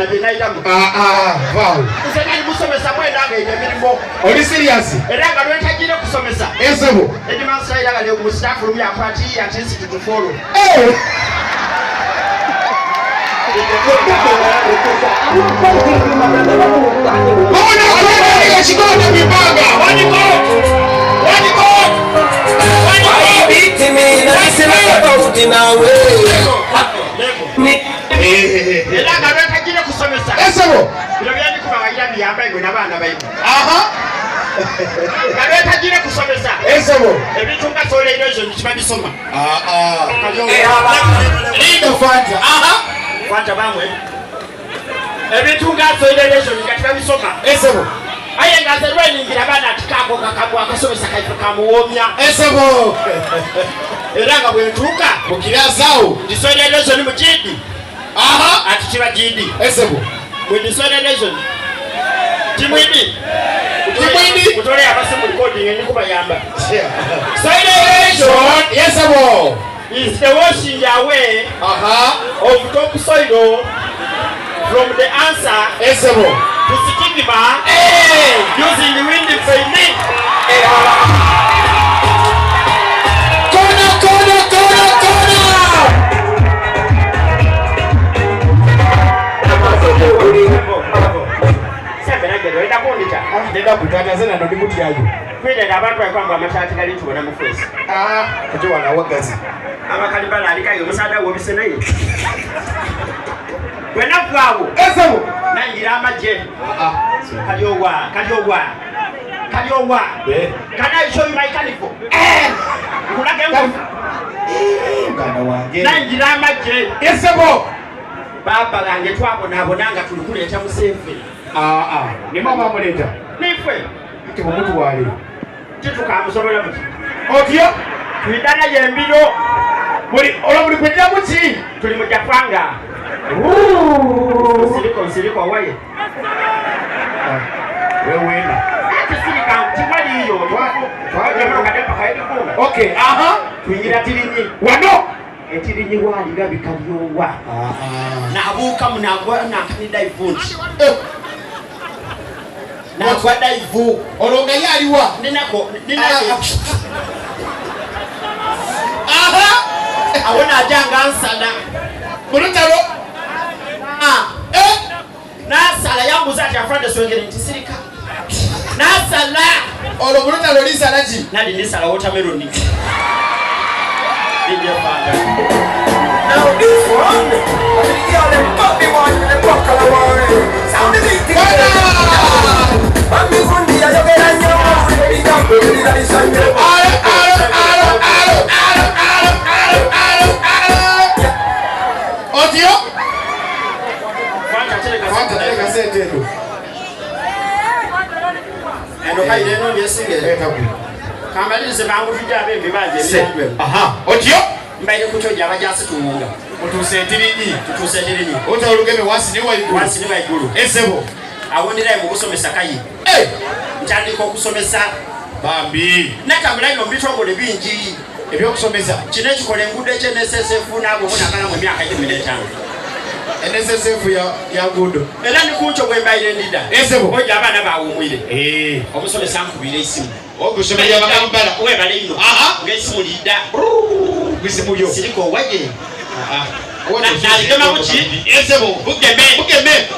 na binaitamu. Wow. Kusema kusomesa mwenda ngene mirimo. Oli serious? Eranga lwetajire kusomesa. Ezebo. Edimansa iraga lyo mustafu rumya kwati atisi to follow. Kwanta bamwe ebitunga soidelation katika bisoma Ezebo ayenga zerweni ngira bana tikako kakabwa akasomesa kaifuka muomya Ezebo eranga bwentuka mukirazawo disoidelation mujidi atichiba jidi Ezebo with disoidelation timwidi kutole abasimu recording enikuba yamba soidelation Ezebo is the washing away of topsoil from the answer Ezebo to stigma using the wind training. Nenda kutana zena ndo ndimuti yayo. Kwenda abantu akwamba amashati kali tubona mu face. Kati wana wagazi. Abakali balali kayo musada wo bisenaye. Wena kwawo. Ezebo. Nangira amaje. Kaliowa. Can I show you my calico? Kulake ngo. Ngana wange. Nangira amaje. Ezebo. Baba gange twabonanga tulikuleta musefe. Ni mama muleta. Nife. Ati mutu wali. Titu kamusobola muti. Otyo. Twidana yembiro. Muri kwetya muti. Tuli mu Japanga. Siliko waye. Wewe na. Ati silika timali hiyo. Twagema kadepa kaidi kuna. Okay, Twingira Tilinyi. Wano. Tilinyi wali gabikaliyowa. Na abuka munagwa na kanida ivunji. Na kwa daivu Olonga yaliwa. Ninako. Awona ajanga ansana. Mulutalo. Na sala yambuza ati afande Swengere ntisirika. Na sala. Olo mulutalo lisa laji. Nali ni sala watermelon. Nije panga. Now this one, I think y'all them puppy one in the buckle of war. Sound the beat together. I'm the one that you get on your baby come baby that is on your Audio? Kwanta Teka setendo. Endo kaide no byesige. Kamalize bangu tujabe bibaje bibwe. Audio? Mbaye kutoja abajasi tumunga. Mutuse Tilinyi. Tutuse Tilinyi. Ota olugeme wasi ni waigulu. Wasi ni waigulu. Ezebo. Awondera mu kusomesa kayi. Ntandika okusomesa Bambi. Natambula ino mbitongole bingi. Ebyokusomesa. Kino ekikola enguudo ekyeNSSF nabo munakala mu myaka 15. NSSF ya gudo. Era ni kuncho bwe mbayire ndida. Ezebo. Oja abana bawumwire. Omusomesa nkubira isimu. Okusomera abakambala. We bale ino. Ngesimu lida. Kwisimu yo. Siliko waje. Nalikema muki. Ezebo. Bugeme.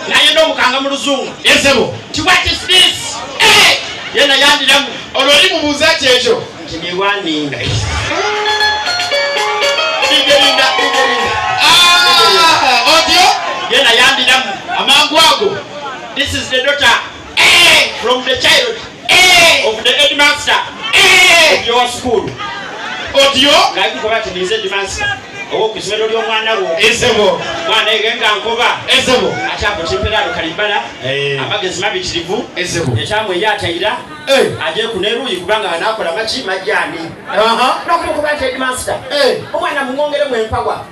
Naye ndo mukanga mu luzungu. Ezebo. What is this? Yena yandiramu. Ololi mubuza kyekyo. Kimiwani. Audio? Yena yandiramu. Amangwago. This is the daughter from the child of the headmaster of your school. Audio? Like you got to the headmaster. Oh, kuswelo lyo mwana wo. Ezebo. Mwana egenga nkoba. Ezebo. Achapo chimpera lukalibala. Amagezi mabikirivu. Ezebo. Ekyamwe yatayira. Aje kuneruyi kubanga anakola machi majani. Nokuba headmaster. Omwana mungongere mwempagwa.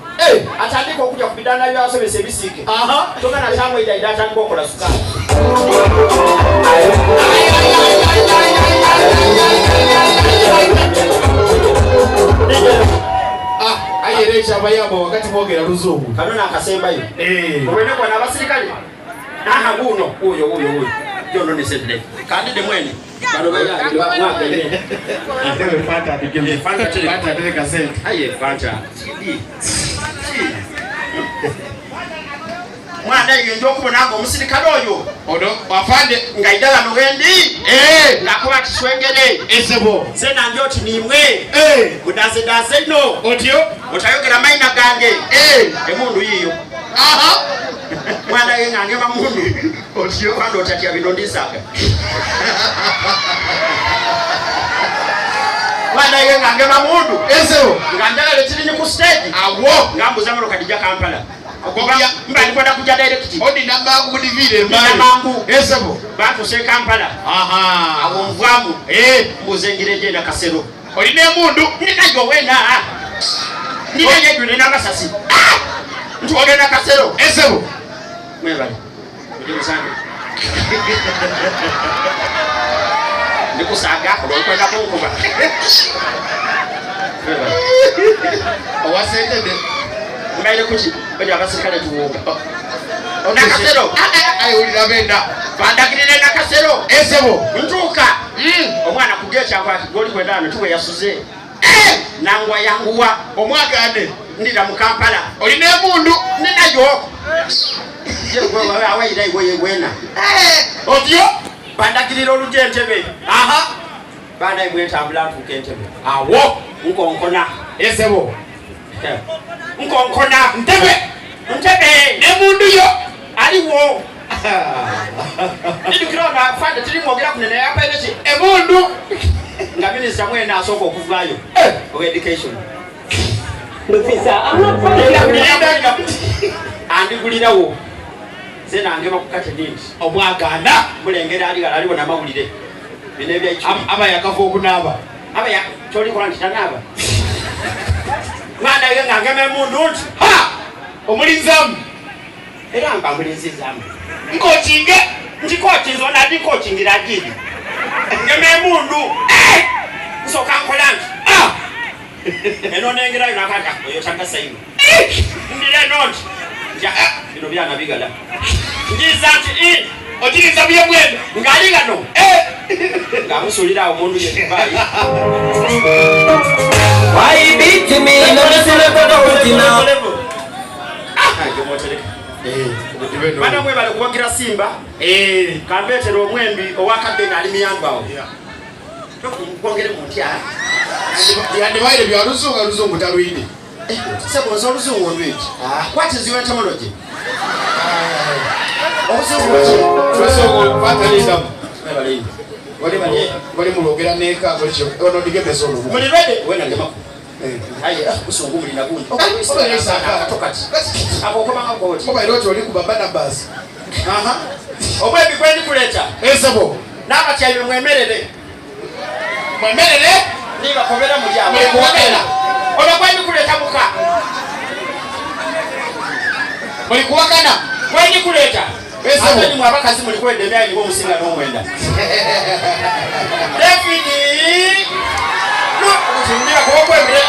Atandika okuja kubidana bya asomesa ebisike. Toka na kyamwe ida atandika okola sukali. Ayeresha bayabo wakati mwogera luzungu. Kanona akasembayo. Obwene kwa nabasirikale. Aha guno uyo. Yono ne sedde. Kandi de mwene. Bano baya mwaka ile. Ndewe fanta atigeme. Fanta tele Consert. Aye fanta. Mwana yenjo kubona ngo omusirikale oyo. Odo wafande Ngaidala nogendi. Ngakuba Swengere. Esebo. Zena njoti nimwe. Kudaze no. Otio. Otayogera maina gange. Emundu yiyo. Aha. Mwana yengange mamundu. Otio kwando otatia binondisaka. Mwana yengange mamundu. Esebo. Ngandala le Tilinyi ku stage. Awo. Ngambuza mero kadija Kampala. Okobya mbali kwenda kuja direct. Odi nambangu kudi vile mbali. Nambangu. Esebo. Bantu se Kampala. Aha. Awo mvamu. Mbuzengire je na kasero. Oline mundu. Ninayo wena. Ninaye dune na basasi. Ntuoge na kasero. Esebo. Mwebali. Ndi musange. Ndikusaga kwenda kunkuba. Mwebali. Owasendede. Ngaile kuti bali abasirikale tuwoga. Ona kasero. Ayo ulirabenda. Bandagirire na kasero. Esebo. Ntuka. Omwana kugecha kwa goli kwendana tuwe yasuze. Nangwa yanguwa Omwagane. ndira mu Kampala. Oline mundu. Ninayo. Je gwe awayira iwe wena. Otio. Bandagirire olujentebe. Aha. Bana imwe tambula tukentebe. Awo. Nkonkona. Esebo. Nkonkona. Ntebe. Ne mundu yo. Aliwo. Ndikirona fanda tilimwogera kunene yapa enechi. Emundu. Nga minister mwene asoko okuvayo. O education. Officer, I'm not following. Andigulirawo. Zena ngema kukate nini. Omwagana. Mulengera aliwo na mawulire. Bine bya ichi. Aba yakava okunaba. Aba ya choli kwa ntitanaba. Mwana yenga ngeme mundu nti. Ha! Omulinzamu. Era mbamulinzizamu. Nkochinge. Ndikochizo na ndikochingira gidi. Ngeme mundu. Soka nkolanti. Eno nengera ina kaka oyo changasa ino. Ndile noti. Ja bino byana bigala. Ndizanti Ojiriza bye mwene. Ngaliga no. Ngamusulira omundu yebayi. Why beat me? No listen to now. Bana mwe bali kuwagira Simba. Kambetero omwembi owakadena ali miyambawo. Kwongere muntya. Yandibaire bya luzungu talwini. Sebo nzoluzungu ndwiti. What is your etymology? Luzungu fatalism. Wali mulogera neka kolicho ono digemeso ono. Muli ready? Wena ngema. Hayi usungu muli nakunyi. Tokati. Abo koma ngakoti. Koba iroto oli kubabana basi. Aha. Obwebi kwendi kuleta. Esebo. N'abakyayi mwemerere. Mwemerere? Niba kobera mujabo. Mwekubagana. Ono kwendi kuleta muka. Mwekubagana. Kwendi kuleta. Esebo. Ate mwabakazi muli kwendemya ngo musinga n'omwenda. David. No, kuzimbira kwa kwemere.